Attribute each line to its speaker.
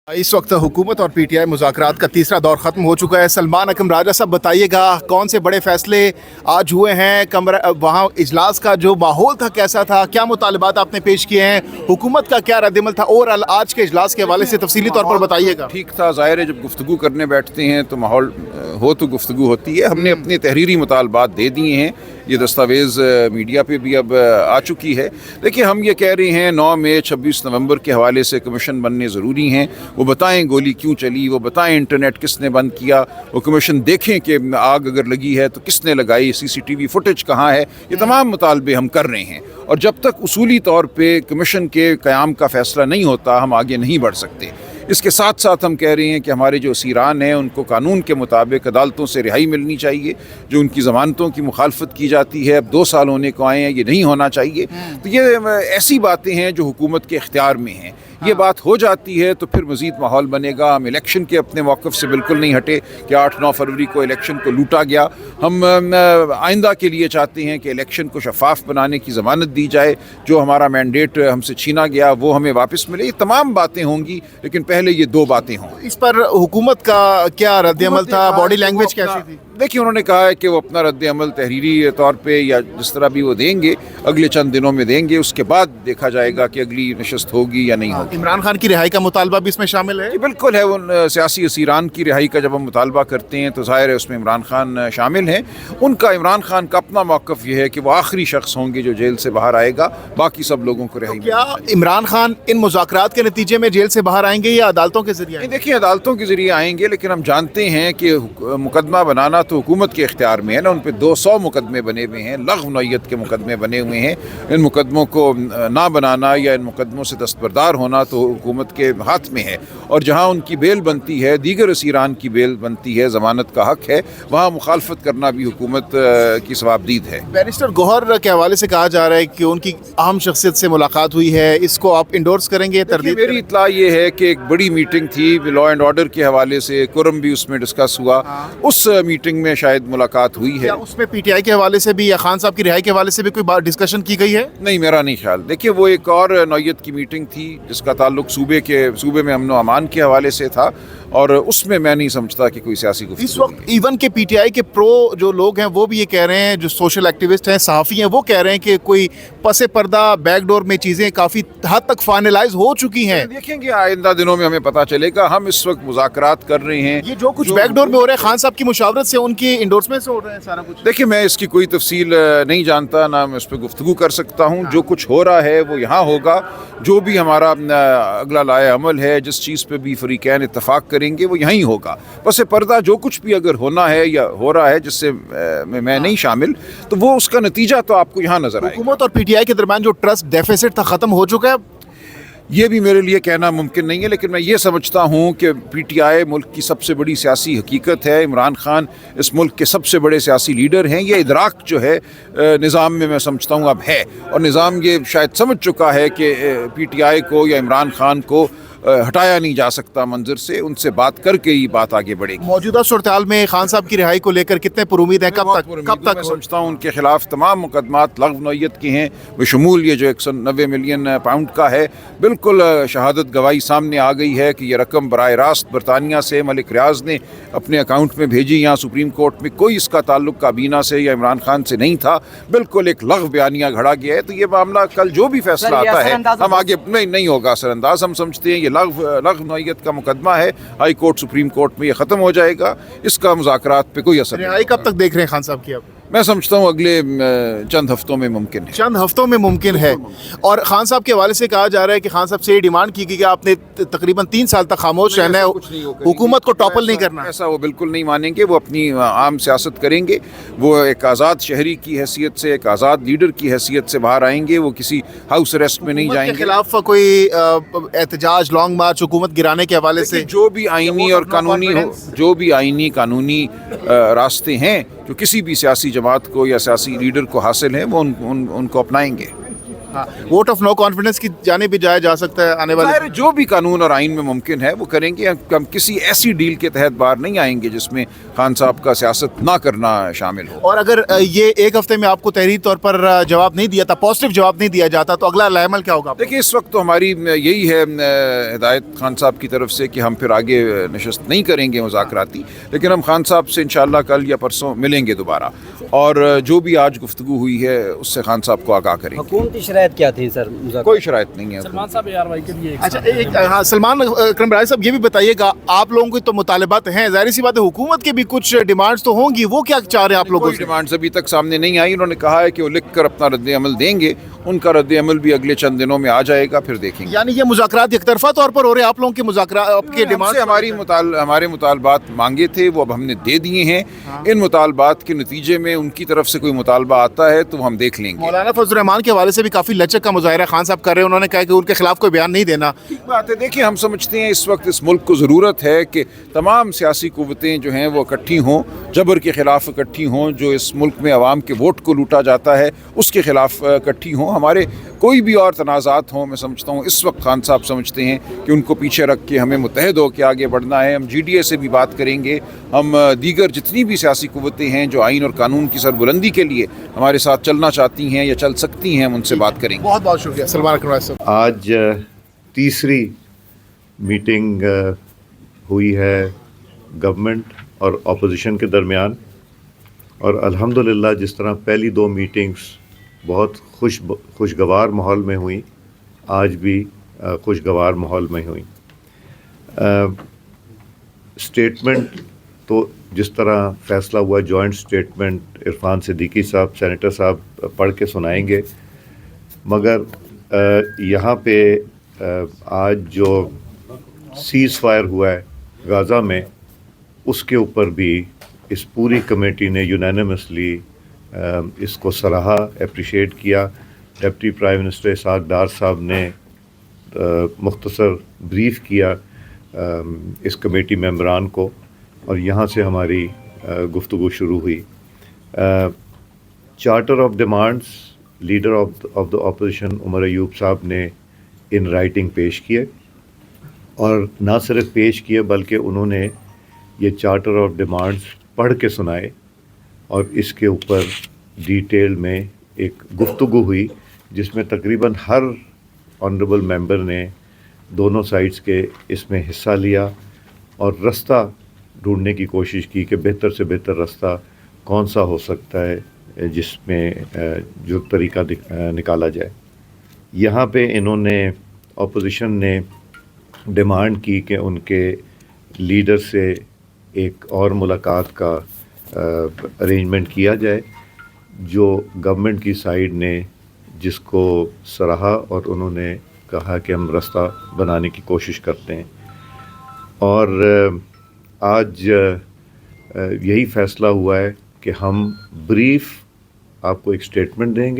Speaker 1: इस वक्त हुकूमत और पीटीआई मुज़ाकरात का तीसरा दौर ख़त्म हो चुका है। सलमान अकरम राजा साहब, बताइएगा कौन से बड़े फैसले आज हुए हैं? कमरा वहाँ इजलास का जो माहौल था कैसा था? क्या मुतालबात आपने पेश किए हैं? हुकूमत का क्या रद्दमल था? और आज के इजलास के हवाले से तफसीली तौर पर बताइएगा।
Speaker 2: ठीक था। ज़ाहिर है जब गुफ्तगू करने बैठते हैं तो माहौल हो तो गुफ्तगू होती है। हमने अपने तहरीरी मुतालबात दे दिए हैं, ये दस्तावेज़ मीडिया पे भी अब आ चुकी है। देखिए, हम ये कह रहे हैं 9 मई 26 नवंबर के हवाले से कमीशन बनने ज़रूरी हैं। वो बताएं गोली क्यों चली, वो बताएं इंटरनेट किसने बंद किया, वो कमीशन देखें कि आग अगर लगी है तो किसने लगाई, सीसीटीवी फुटेज कहाँ है। ये तमाम मुतालबे हम कर रहे हैं और जब तक उसूली तौर पे कमीशन के क़याम का फ़ैसला नहीं होता हम आगे नहीं बढ़ सकते। इसके साथ साथ हम कह रहे हैं कि हमारे जो असीरान हैं उनको कानून के मुताबिक अदालतों से रिहाई मिलनी चाहिए। जो उनकी ज़मानतों की मुखालफत की जाती है, अब 2 साल होने को आए हैं, ये नहीं होना चाहिए। तो ये ऐसी बातें हैं जो हुकूमत के इख्तियार में हैं। ये बात हो जाती है तो फिर मज़ीद माहौल बनेगा। हम इलेक्शन के अपने मौक़िफ़ से बिल्कुल नहीं हटे कि 8-9 फरवरी को इलेक्शन को लूटा गया। हम आइंदा के लिए चाहते हैं कि इलेक्शन को शफाफ बनाने की ज़मानत दी जाए, जो हमारा मैंडेट हमसे छीना गया वो हमें वापस मिले। ये तमाम बातें होंगी, लेकिन पहले ये 2 बातें हों।
Speaker 1: इस पर हुकूमत का क्या रद्दमल था? बॉडी लैंग्वेज कैसी थी?
Speaker 2: देखिए, उन्होंने कहा है कि वो अपना रद्द अमल तहरीरी तौर पे या जिस तरह भी वो देंगे अगले चंद दिनों में देंगे। उसके बाद देखा जाएगा कि अगली नशस्त होगी या नहीं होगी।
Speaker 1: इमरान खान की रिहाई का मुतालबा भी इसमें शामिल है?
Speaker 2: बिल्कुल है। उन सियासी असीरान की रिहाई का जब हम मुतालबा करते हैं तो ज़ाहिर है उसमें इमरान खान शामिल हैं। उनका, इमरान खान का अपना मौक़िफ़ ये है कि वो आखिरी शख्स होंगे जो जेल से बाहर आएगा, बाकी सब लोगों को रिहाई।
Speaker 1: क्या इमरान खान इन मुज़ाकरात के नतीजे में जेल से बाहर आएंगे या अदालतों के जरिए?
Speaker 2: देखिए, अदालतों के ज़रिए आएंगे, लेकिन हम जानते हैं कि मुकदमा बनाना तो हुकूमत के इख्तियार में है ना। उन पर 200 मुकदमे बने हुए हैं, लग़्व नौइयत के मुकदमे बने हुए हैं। इन मुकदमों को ना बनाना या इन मुकदमों से दस्तबरदार होना तो हुकूमत के हाथ में है। और जहाँ उनकी बेल बनती है, दीगर असीरान की बेल बनती है, ज़मानत का हक़ है, वहाँ मुखालफत करना भी हुकूमत की सवाबदीद है।
Speaker 1: बैरिस्टर गौहर के हवाले से कहा जा रहा है कि उनकी अहम शख्सियत से मुलाकात हुई है, इसको आप इंडोर्स करेंगे? तरदीद
Speaker 2: मेरी इत्तला ये है कि एक बड़ी मीटिंग थी लॉ एंड ऑर्डर के हवाले से, कुरम भी उसमें डिस्कस हुआ। उस मीटिंग में शायद मुलाकात हुई है।
Speaker 1: क्या उसमें पीटीआई के हवाले से भी या खान साहब की रिहाई के हवाले से भी कोई बात डिस्कशन की गई है?
Speaker 2: नहीं, मेरा नहीं ख्याल। देखिए, वो एक और नौयत की मीटिंग थी जिसका ताल्लुक सूबे में अमन व अमान के हवाले से था और उसमें मैं नहीं समझता कि कोई सियासी गुफ्तगू।
Speaker 1: इस वक्त इवन के पीटीआई के प्रो जो लोग हैं वो भी ये कह रहे हैं, जो सोशल एक्टिविस्ट हैं, सहाफ़ी हैं, वो कह रहे हैं कि कोई पसे पर्दा बैकडोर में चीज़ें काफ़ी हद तक फाइनलाइज हो चुकी हैं।
Speaker 2: देखेंगे आइंदा दिनों में हमें पता चलेगा। हम इस वक्त मुज़ाकरात कर रहे हैं।
Speaker 1: ये जो कुछ बैकडोर में हो रहा है, खान साहब की मुशावरत से, उनकी इंडोर्समेंट से हो रहा है सारा कुछ।
Speaker 2: देखिए, मैं इसकी कोई तफसील नहीं जानता, ना मैं उस पर गुफ्तगू कर सकता हूँ। जो कुछ हो रहा है वो यहाँ होगा। जो भी हमारा अगला लाए अमल है, जिस चीज़ पे भी फरीकैन इत्तफाक करेंगे वो यहीं होगा। बस पर्दा जो कुछ भी अगर होना है या हो रहा है जिससे मैं नहीं शामिल, तो वो उसका नतीजा तो आपको यहाँ नजर आएगा।
Speaker 1: हुकूमत और पीटीआई के दरमियान जो ट्रस्ट डेफिसिट था ख़त्म हो चुका है?
Speaker 2: ये भी मेरे लिए कहना मुमकिन नहीं है, लेकिन मैं ये समझता हूँ कि पीटीआई मुल्क की सबसे बड़ी सियासी हकीकत है। इमरान खान इस मुल्क के सबसे बड़े सियासी लीडर हैं। ये इदराक जो है निज़ाम में मैं समझता हूँ अब है, और निज़ाम ये शायद समझ चुका है कि पीटीआई को या इमरान खान को हटाया नहीं जा सकता मंजर से। उनसे बात करके ही बात आगे बढ़ेगी।
Speaker 1: मौजूदा सूरत-ए-हाल में खान साहब की रिहाई को लेकर कितने पुरुमीद हैं? कब तक
Speaker 2: मैं समझता हूँ उनके खिलाफ तमाम मुकदमात लग़्व नौइयत के हैं, बशमूल ये जो 190 मिलियन पाउंड का है। बिल्कुल शहादत गवाही सामने आ गई है कि ये रकम बराह रास्त बरतानिया से मलिक रियाज ने अपने अकाउंट में भेजी। यहाँ सुप्रीम कोर्ट में कोई इसका ताल्लुक काबीना से या इमरान खान से नहीं था। बिल्कुल एक लग़्व बयानिया घड़ा गया है। तो ये मामला कल जो भी फैसला आता है हम आगे नहीं होगा असरअंदाज। हम समझते हैं ये लग़्व नौइयत का मुकदमा है, हाई कोर्ट सुप्रीम कोर्ट में ये ख़त्म हो जाएगा। इसका मुज़ाकरात पे कोई असर नहीं।
Speaker 1: रिहाई कब तक देख रहे हैं खान साहब की आप?
Speaker 2: मैं समझता हूँ अगले चंद हफ्तों में मुमकिन है।
Speaker 1: चंद हफ्तों में मुमकिन है। और खान साहब के हवाले से कहा जा रहा है कि खान साहब से ये डिमांड की गई कि आपने तकरीबन 3 साल तक खामोश रहना है, हुकूमत को टॉपल नहीं करना।
Speaker 2: ऐसा वो बिल्कुल नहीं मानेंगे। वो अपनी आम सियासत करेंगे। वो एक आज़ाद शहरी की हैसियत से, एक आज़ाद लीडर की हैसियत से बाहर आएंगे। वो किसी हाउस अरेस्ट में नहीं जाएंगे।
Speaker 1: खिलाफ कोई एहतजाज, लॉन्ग मार्च, हुकूमत गिराने के हवाले से
Speaker 2: जो भी आईनी और कानूनी हो, जो भी आईनी कानूनी रास्ते हैं जो किसी भी सियासी जमात को या सियासी लीडर को हासिल हैं, वो उनको अपनाएंगे।
Speaker 1: हाँ, वोट ऑफ नो कॉन्फिडेंस की जाने भी जाया जा सकता है आने वाले
Speaker 2: ज़ाहिर है, जो भी कानून और आइन में मुमकिन है वो करेंगे। हम किसी ऐसी डील के तहत बाहर नहीं आएंगे जिसमें खान साहब का सियासत ना करना शामिल हो।
Speaker 1: और अगर ये एक हफ्ते में आपको तहरीरी तौर पर जवाब नहीं दिया था, पॉजिटिव जवाब नहीं दिया जाता, तो अगला अमल क्या होगा?
Speaker 2: देखिए, इस वक्त तो हमारी यही है हिदायत खान साहब की तरफ से कि हम फिर आगे नशस्त नहीं करेंगे मुज़ाकराती, लेकिन हम खान साहब से इंशाअल्लाह कल या परसों मिलेंगे दोबारा, और जो भी आज गुफ्तगू हुई है उससे खान साहब को आगाह करेंगे।
Speaker 3: हुकूमती शराइत क्या थी सर?
Speaker 2: कोई शराइत नहीं है।
Speaker 4: सलमान साहब ARY के लिए
Speaker 1: अच्छा, एक हाँ, सलमान अकरम राय साहब, ये भी बताइएगा, आप लोगों के तो मुतालबात हैं, जाहिर सी बात है हुकूमत के भी कुछ डिमांड्स तो होंगी, वो क्या चाह रहे हैं आप लोगों
Speaker 2: कोई
Speaker 1: से?
Speaker 2: डिमांड्स अभी तक सामने नहीं आई। उन्होंने कहा है कि वो लिख कर अपना रद्द अमल देंगे, उनका रद्द अमल भी अगले चंद दिनों में आ जाएगा, फिर देखेंगे।
Speaker 1: यानी ये मुज़ाकरात एक तरफा तौर पर हो रहे हैं, आप लोगों के मुज़ाकरात, आपके डिमांड
Speaker 2: हमसे हमारे मुतालबात मांगे थे, वो अब हमने दे दिए हैं। इन मुतालबात के नतीजे में उनकी तरफ से कोई मुतालबा आता है तो हम देख लेंगे।
Speaker 1: मौलाना फजल रहमान के हवाले से भी काफ़ी लचक का मुजाहिरा खान साहब कर रहे हैं, उन्होंने कहा कि उनके खिलाफ कोई बयान नहीं देना।
Speaker 2: ठीक बात है। देखिए, हम समझते हैं इस वक्त इस मुल्क को ज़रूरत है कि तमाम सियासी कुव्वतें जो हैं वो इकट्ठी हों, जबर के ख़िलाफ़ इकट्ठी हों, जो इस मुल्क में आवाम के वोट को लूटा जाता है उसके ख़िलाफ़ इकट्ठी हों। हमारे कोई भी और तनाज़ात हों, मैं समझता हूँ इस वक्त खान साहब समझते हैं कि उनको पीछे रख के हमें मुत्तहद होकर आगे बढ़ना है। हम GDA से भी बात करेंगे, हम दीगर जितनी भी सियासी कुव्वतें हैं जो आइन और कानून की सरबुलंदी के लिए हमारे साथ चलना चाहती हैं या चल सकती हैं, हम उनसे बात करेंगे।
Speaker 1: बहुत बहुत शुक्रिया सलमान अकरम राय साहब।
Speaker 5: आज तीसरी मीटिंग हुई है गवर्नमेंट और अपोजिशन के दरमियान, और अल्हम्दुलिल्लाह जिस तरह पहली दो मीटिंग्स बहुत खुशगवार माहौल में हुई, आज भी खुशगवार माहौल में हुई। स्टेटमेंट तो जिस तरह फ़ैसला हुआ, जॉइंट स्टेटमेंट इरफान सिद्दीकी साहब, सेनेटर साहब पढ़ के सुनाएंगे, मगर यहाँ पे आज जो सीज़ फायर हुआ है गाज़ा में, उसके ऊपर भी इस पूरी कमेटी ने यूनानिमसली इसको सराहा, अप्रिशिएट किया। डिप्टी प्राइम मिनिस्टर इसहाक डार साहब ने मुख्तसर ब्रीफ़ किया इस कमेटी मेंबरान को, और यहाँ से हमारी गुफ्तगू शुरू हुई। Charter of demands leader of the opposition Umar Ayub साहब ने इन राइटिंग पेश किए, और ना सिर्फ पेश किए बल्कि उन्होंने ये चार्टर ऑफ डिमांड्स पढ़ के सुनाए, और इसके ऊपर डिटेल में एक गुफ्तगू हुई जिसमें तकरीबन हर ऑनरेबल मेंबर ने दोनों साइड्स के इसमें हिस्सा लिया और रास्ता ढूंढने की कोशिश की कि बेहतर से बेहतर रास्ता कौन सा हो सकता है जिसमें जो तरीका निकाला जाए। यहाँ पे इन्होंने अपोजिशन ने डिमांड की कि उनके लीडर से एक और मुलाकात का अरेंजमेंट किया जाए, जो गवर्नमेंट की साइड ने जिसको सराहा, और उन्होंने कहा कि हम रास्ता बनाने की कोशिश करते हैं। और आज यही फ़ैसला हुआ है कि हम ब्रीफ आपको एक स्टेटमेंट देंगे।